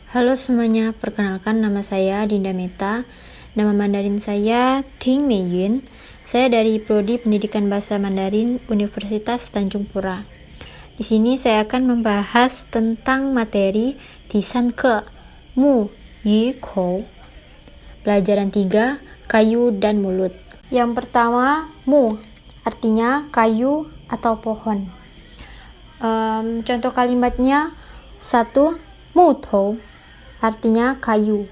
Halo semuanya, perkenalkan nama saya Dinda Meta. Nama Mandarin saya Ting Meiyun. Saya dari Prodi Pendidikan Bahasa Mandarin Universitas Tanjung Pura. Di sini saya akan membahas tentang materi Tisan ke Mu Yu Kou. Pelajaran 3, kayu dan mulut. Yang pertama, mu, artinya kayu atau pohon. Contoh kalimatnya, 1. Mutou, artinya kayu.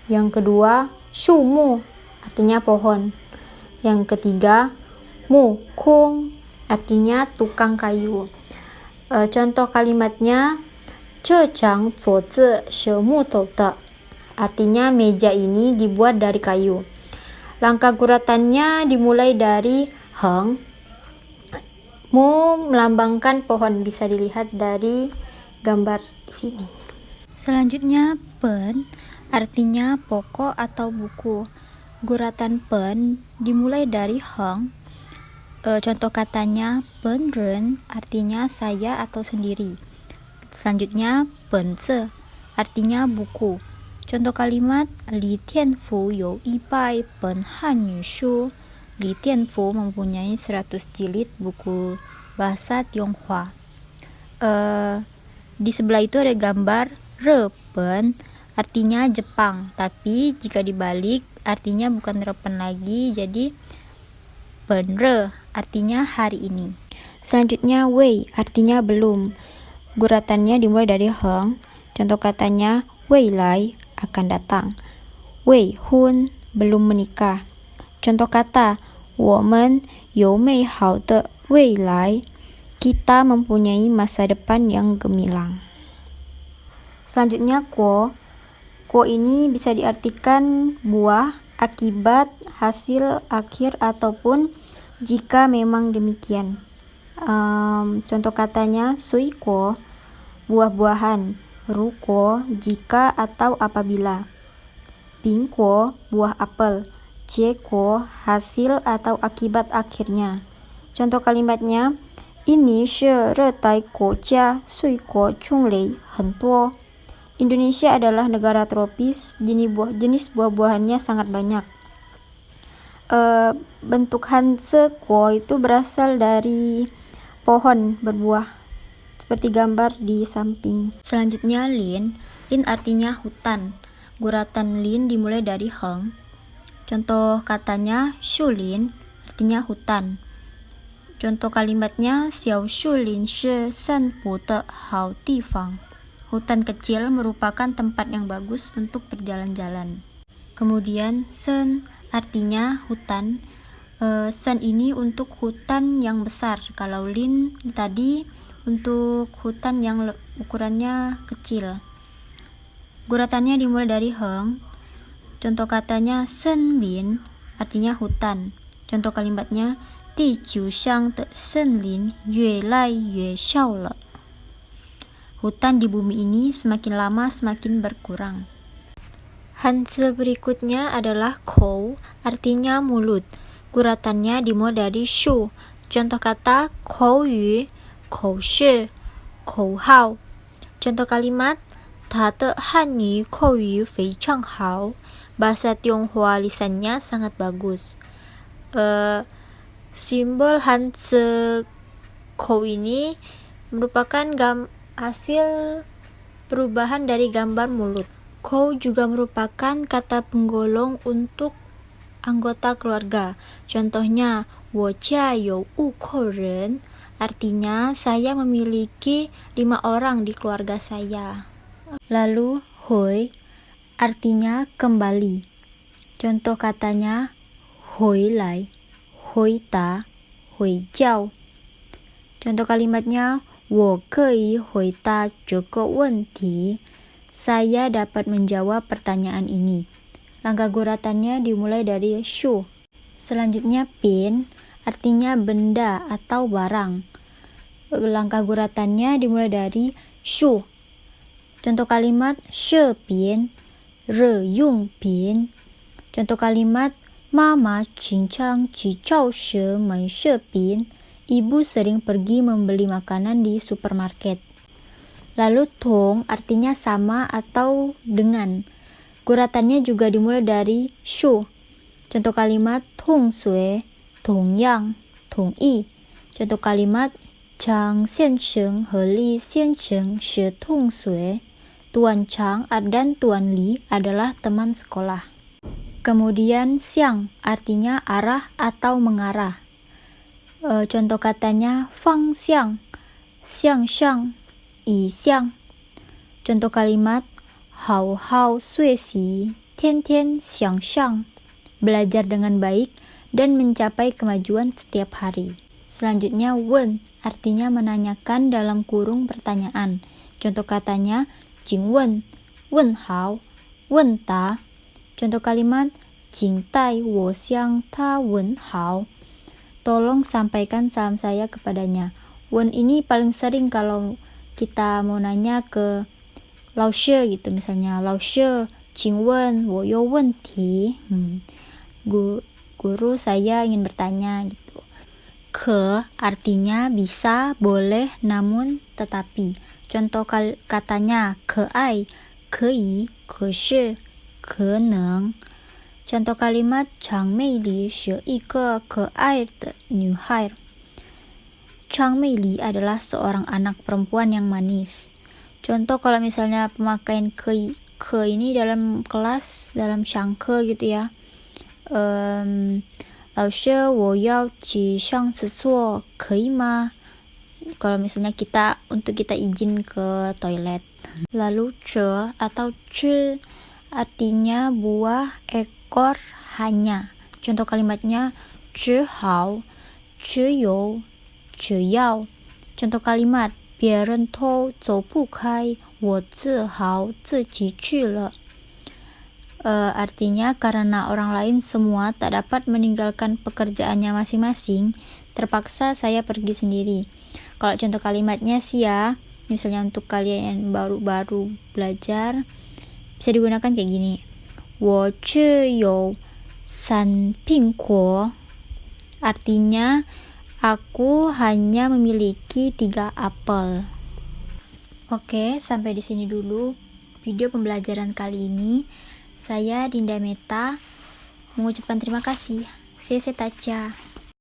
Yang kedua, shumu, artinya pohon. Yang ketiga, mukung, artinya tukang kayu. Contoh kalimatnya, 这张桌子是木头的, artinya meja ini dibuat dari kayu. Langkah guratannya dimulai dari heng. Mu melambangkan pohon, bisa dilihat dari gambar di sini. Selanjutnya, pen artinya pokok atau buku. Guratan pen dimulai dari heng. Contoh katanya, penren artinya saya atau sendiri. Selanjutnya, penze artinya buku. Contoh kalimat, Li Tianfu you 100本汉语书. Li Tianfu mempunyai 100 jilid buku bahasa Tionghoa. Di sebelah itu ada gambar Repen, artinya Jepang, tapi jika dibalik artinya bukan Repen lagi, jadi Penre artinya hari ini. Selanjutnya, Wei artinya belum. Guratannya dimulai dari heng. Contoh katanya, Wei lai akan datang. Wei hun belum menikah. Contoh kata, 我们有美好的未来. Kita mempunyai masa depan yang gemilang. Selanjutnya, kuo. Kuo ini bisa diartikan buah, akibat, hasil, akhir, ataupun jika memang demikian. Contoh katanya, sui kuo, buah-buahan. Ru kuo, jika atau apabila. Bing kuo, buah apel. Jie kuo, hasil atau akibat akhirnya. Contoh kalimatnya, 印尼是热带国家，水果种类很多. Indonesia adalah negara tropis, jenis buah-buahannya sangat banyak. Bentuk hanse kuo itu berasal dari pohon berbuah, seperti gambar di samping. Selanjutnya, lin. Lin artinya hutan. Guratan lin dimulai dari heng. Contoh katanya, shulin artinya hutan. Contoh kalimatnya, 小树林是散步的好地方. Hutan kecil merupakan tempat yang bagus untuk berjalan-jalan. Kemudian, sen artinya hutan. Sen ini untuk hutan yang besar. Kalau lin tadi untuk hutan yang ukurannya kecil. Guratannya dimulai dari heng. Contoh katanya, sen lin artinya hutan. Contoh kalimatnya, 地球上的森林越来越少了. Hutan di bumi ini semakin lama semakin berkurang. Hanse berikutnya adalah kou, artinya mulut. Guratannya dimulai dari shu. Contoh kata, kou yu, kou shi, kou hao. Contoh kalimat, 他的汉语口语非常好. Bahasa Tionghoa lisannya sangat bagus. Simbol hanse kou ini merupakan hasil perubahan dari gambar mulut. Kou juga merupakan kata penggolong untuk anggota keluarga. Contohnya, 我家有5口人, artinya saya memiliki 5 orang di keluarga saya. Lalu, hui artinya kembali. Contoh katanya, hui lai, hui ta, hui jiao. Contoh kalimatnya, 我可以回答这个问题. Saya dapat menjawab pertanyaan ini. Langkah guratannya dimulai dari shu. Selanjutnya, pin artinya benda atau barang. Langkah guratannya dimulai dari shu. Contoh kalimat, 是品, 日用品. Contoh kalimat, 妈妈经常去超市买食品. Ibu sering pergi membeli makanan di supermarket. Lalu tong artinya sama atau dengan. Guratannya juga dimulai dari shu. Contoh kalimat tong sui, tong yang, tong yi. Contoh kalimat Chang Xiansheng he Li Xiansheng shi tong sui. Tuan Chang dan Tuan Li adalah teman sekolah. Kemudian xiang artinya arah atau mengarah. Contoh katanya fang xiang, xiang xiang, yi xiang. Contoh kalimat hao hao sui xi, tian tian xiang xiang. Belajar dengan baik dan mencapai kemajuan setiap hari. Selanjutnya wen artinya menanyakan dalam kurung pertanyaan. Contoh katanya jing wen, wen hao, wen ta. Contoh kalimat jing tai wo xiang ta wen hao. Tolong sampaikan salam saya kepadanya. Wen ini paling sering kalau kita mau nanya ke lao she gitu, misalnya lao she jing wen wo you wen ti. Guru saya ingin bertanya gitu. Ke artinya bisa, boleh, namun, tetapi. Contoh katanya keai, kei, keshi, keneng. Contoh kalimat Chang Mei Li是一个可爱的女孩. Chang Mei Li adalah seorang anak perempuan yang manis. Contoh kalau misalnya pemakaian ke ini dalam kelas, dalam syangke gitu ya. 老师我要去上厕所可以吗? Kalau misalnya untuk kita izin ke toilet. Lalu ce atau ce artinya buah, ekor, hanya. Contoh kalimatnya ce hao, ce you, ce yao. Contoh kalimat 别人都走不开，我只好自己去了. Artinya karena orang lain semua tak dapat meninggalkan pekerjaannya masing-masing, terpaksa saya pergi sendiri. Kalau contoh kalimatnya sih ya, misalnya untuk kalian yang baru-baru belajar, bisa digunakan kayak gini. 我只有3苹果. Artinya aku hanya memiliki 3 apel. Oke, sampai di sini dulu video pembelajaran kali ini. Saya Dinda Meta mengucapkan terima kasih. 谢谢大家.